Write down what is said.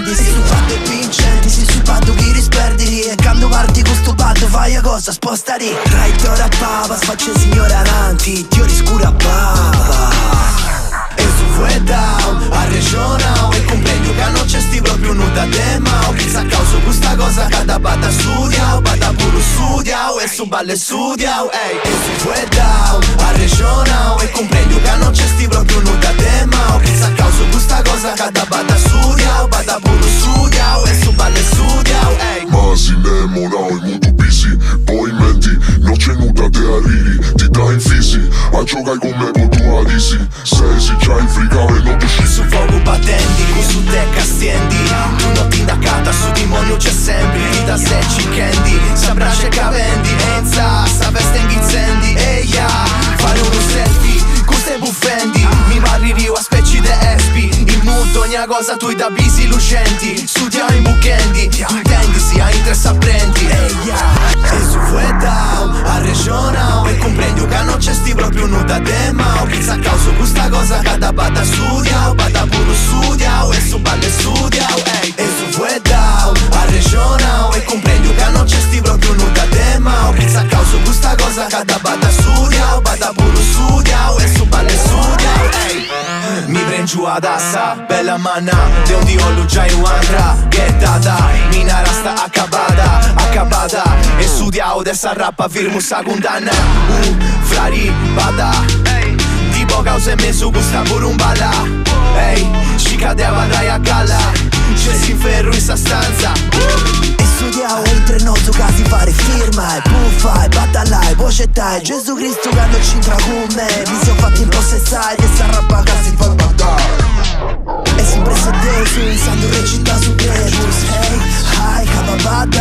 prendi. Si su fatto e vincenti, si su fatto chi risperdi. E quando parti con sto batto fai a cosa spostari. Right ora papa, sfacce signore avanti, Dio riscura papa. E su fue down, a regional. E comprendi che non c'è sti proprio nuda te ma chi sa causa questa cosa che da bata studia, bata pure studia. E su balle studia, ehi. E su fue down, a regional. E comprendi che non c'è sti proprio nuda te ma chi sa causa questa cosa che da bata studia, bata pure studia. E su balle studia, ehi. Ma si innamorò in muto busy, poi menti, non c'è nuda te arrivi, ti dai in fisi, a giocare con me con tu adisi, sei si già in fricare non ti scisi. Su fuoco battenti, con su te castiendi, tu non ti indacata, su demonio c'è sempre, ti da se ci candy, saprà c'è cavendi, enza, sta veste in gizzendi, eia, fare uno selfie, con ste buffendi, mi parli rio a specie de espi, in mood ogni cosa tu da busy lucenti, studiamo in buchendi, intendi si a interessa prendi, eia. E su fue down, a regional. E comprendi che non c'è sti proprio nuda te ma chi sa causa questa cosa che da bata studia, bata pure studia. E su balle studia, ehi. E su fue down, a regional. E comprendi che non c'è sti proprio nuda te ma chi sa causa questa cosa che da bata studia, bata pure studia. E su balle studia, ehi. Mi giù ad assa, bella manna, de un dio lugiai uandra, gettata, mina rasta accabata, e studiao dessa rappa firmo sa condanna, frari, bada, tipo causa e me su gusta pure un balla, ehi, ci cadeva dai a galla, c'è si ferro in sta stanza, e studiao oltre noto casi fare firma, e buffa, e battallai, vocettai, Gesù Cristo che non c'entra con me, mi sono fatti impossessare, e sta rappa che si fa battare. E sempre se te su un santo recita su Deus. Hey, hi, capabada,